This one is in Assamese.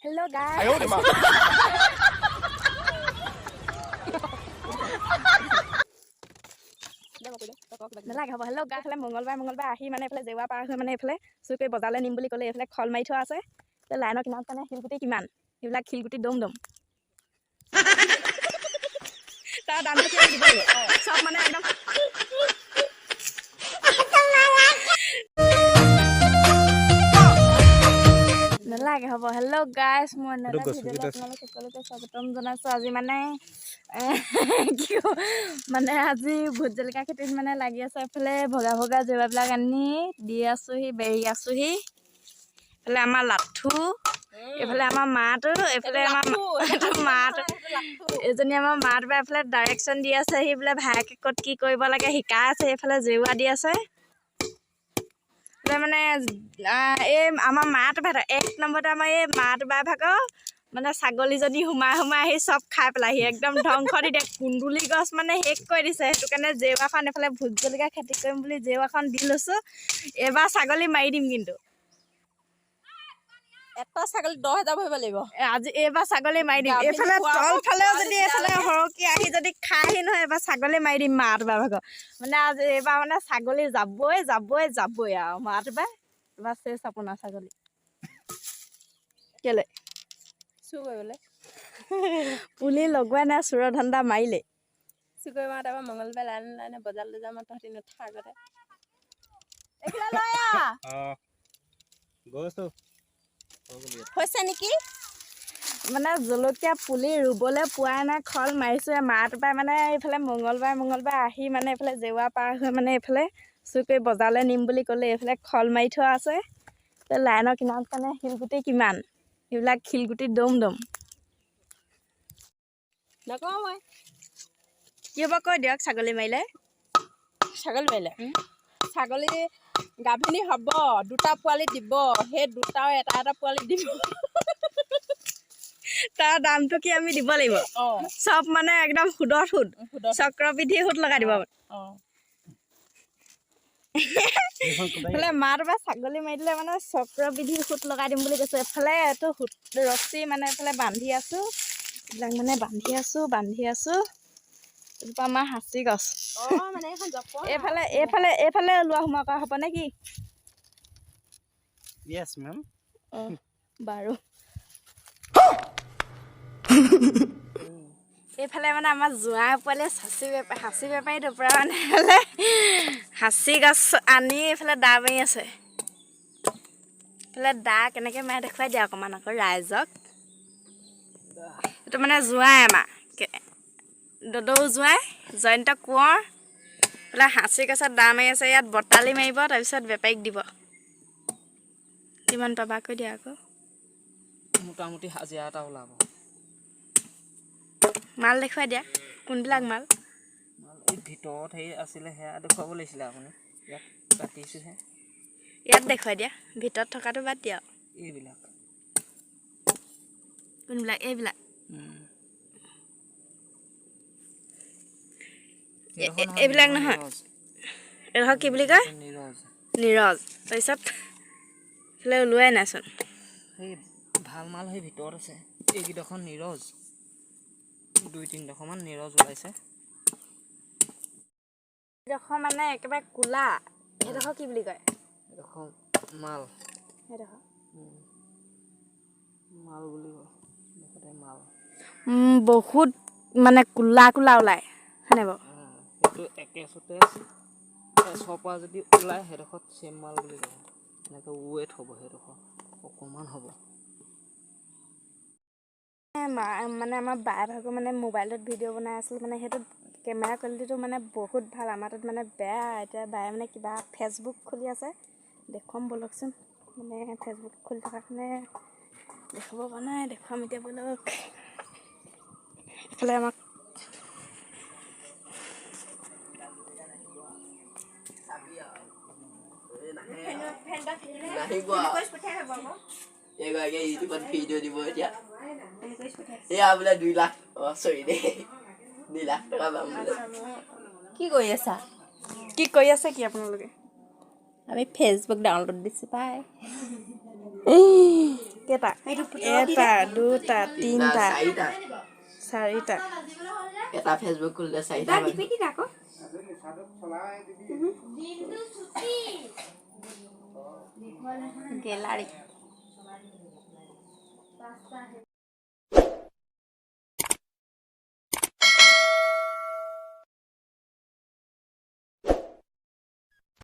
Hello guys. নালাগে হ'ব হেল্ল' গাই এইফালে মংগলবাৰ আহি মানে এইফালে জেওৱা পাৰ হৈ মানে এইফালে চুই কৰি বজাৰলৈ নিম বুলি ক'লে এইফালে খল মাৰি থোৱা আছে লাইনৰ কিনাৰত মানে শিলগুটি কিমান সেইবিলাক শিলগুটি দম তাৰ দামটো কিমান দিব লাগিব চব মানে একদম নালাগে হ'ব হেল্ল' গাইছ মই আপোনালোক সকলোকে স্বাগতম জনাইছোঁ আজি মানে মানে আজি ভোট জলকীয়া খেতিত মানে লাগি আছে এইফালে ভগা জেৱাবিলাক আনি দি আছোঁহি বেৰি আছোঁহি এইফালে আমাৰ লাঠু এইফালে আমাৰ মাটো এইফালে আমাৰ মাটো এজনী আমাৰ মাটো বা এইফালে ডাইৰেকশ্যন দি আছে সি বোলে ভায়েকে ক'ত কি কৰিব লাগে শিকাই আছে এইফালে জেওৱা দি আছে মানে এই আমাৰ মাটো ভাগ এক নম্বৰতে আমাৰ এই মাটো বাই ভাগৰ মানে ছাগলীজনী সোমাই আহি চব খাই পেলাইহি একদম ধ্বংস দি দিয়ে কুন্দুলি গছ মানে শেষ কৰি দিছে সেইটো কাৰণে জেওৱাখন এইফালে ভোট জলকীয়া খেতি কৰিম বুলি জেওৱাখন দি লৈছোঁ এইবাৰ ছাগলী মাৰি দিম কিন্তু এটা ছাগলী 10,000 ভৰিব লাগিব আজি এইবাৰ ছাগলী মাৰি দিম এইফালে তলফালেও যদি এইফালে সৰহকৈ আহি যদি খাইহি নহয় এইবাৰ ছাগলী মাৰি দিম মাটো বাই ভাগৰ মানে আজি এইবাৰ মানে ছাগলী যাবই আৰু মাটো বাই এইবাৰ চেচ আপোনাৰ ছাগলী কেলে চুৰ কৰিবলৈ পুলি লগোৱাই নাই চোৰৰ ধান্দা মাৰিলে চুৰ কৰিব তাৰপৰা মংগলবাৰ লাইনে বজাৰলৈ যাম তহঁতি নুঠা আগতে এইফালে লৈ গৈছো হৈছে নেকি মানে জলকীয়া পুলি ৰুবলৈ পোৱাই নাই খল মাৰিছোঁহে মাটো পাই মানে এইফালে মংগলবাৰ আহি মানে এইফালে জেওৱা পাৰ হৈ মানে এইফালে চুই কৰি বজাৰলৈ নিম বুলি ক'লে এইফালে খল মাৰি থোৱা আছে লাইনৰ কিনাৰত মানে শিলগুটি কিমান সেইবিলাক শিলগুটি দম নকওঁ মই কি হ'ব কৈ দিয়ক ছাগলী মাৰিলে ছাগলী গাভিনী হ'ব দুটা পোৱালি দিব সেই দুটাও এটা পোৱালি দিব তাৰ দামটো কি আমি দিব লাগিব চব মানে একদম সুদৰ সুদ চক্ৰবৃদ্ধি সুদ লগাই দিব এইফালে মাটো বা ছাগলী মাৰি দিলে মানে চক্ৰবৃদ্ধি সুদ লগাই দিম বুলি কৈছোঁ এইফালে এইটো সুদ ৰছী মানে এইফালে বান্ধি আছোঁ এইবিলাক মানে বান্ধি আছোঁ এইজোপা আমাৰ সাঁচি গছ এইফালে ওলোৱা সোমোৱা কৰা হ'ব নে কি Yes, ma'am. বাৰু এইফালে মানে আমাৰ জোঁৱাই পোৱালি সাঁচি বেপাৰীটো পৰা মানে সাঁচি গছ আনি এইফালে দা মাৰি আছে এইফালে দা কেনেকৈ মাৰে দেখুৱাই দিয়া অকণমান আকৌ ৰাইজক এইটো মানে জোঁৱাই আমাৰ দদৌ জোঁৱাই জয়ন্ত কোঁৱৰ এইফালে সাঁচি গছত দা মাৰি আছে ইয়াত বটালি মাৰিব তাৰপিছত বেপাৰীক দিব কিমান পাবা কৈ দিয়া আকৌ মোটামুটি হাজিৰা এটা ওলাব মাল দেখুৱাই দিয়া কোনবিলাক মাল এই ভিতৰত সেই আছিলে সেয়া দেখুৱাব লাগিছিলে আপুনি ইয়াত কাটিছোঁহে ইয়াত দেখুৱাই দিয়া ভিতৰত থকাটো বাদ দিয়া এইবিলাক কোনবিলাক এইবিলাক এইবিলাক নহয় এইডোখৰ কি বুলি কয় নিৰজ তাৰপিছত এইফালে ওলোৱাই নাইচোন সেই ভাল মাল সেই ভিতৰত আছে এইকেইডোখৰ নিৰজ 2-3ডোখৰমান নিৰজ ওলাইছে এইডোখৰ মানে একেবাৰে কোলা এইডোখৰ কি বুলি কয় এইডোখৰ মাল এইডোখৰ মাল বুলি কয় দেখোঁতে মাল বহুত মানে কোলা ওলায় হয়নে বাৰু সেইটো একেচতে এচৰ পৰা যদি ওলায় সেইডোখৰত চেম মাল বুলি কয় এনেকৈ ৱেট হ'ব সেইডোখৰ অকণমান হ'ব মানে আমাৰ বাই ভাগৰ মানে মোবাইলত ভিডিঅ' বনাই আছিলোঁ মানে সেইটো কেমেৰা কোৱালিটিটো মানে বহুত ভাল আমাৰ তাত মানে বেয়া এতিয়া বায়ে মানে কিবা ফেচবুক খুলি আছে দেখুৱাম ব'লকচোন মানে ফেচবুক খুলি থকাৰ কাৰণে দেখুৱাব পৰা নাই দেখুৱাম এতিয়া ব'লক এইফালে আমাক ভিডিঅ' দিব এতিয়া এয়া বোলে 2 লাখ চৰি দেই 2 লাখ টকা পাম বোলে কি কৰি আছা কি আপোনালোকে আমি ফেচবুক ডাউনলোড দিছোঁ পাই কেইটা এটা দুটা তিনিটা চাৰিটা 4টা এটা ফেচবুক খুলিলে 4টা গেলাৰী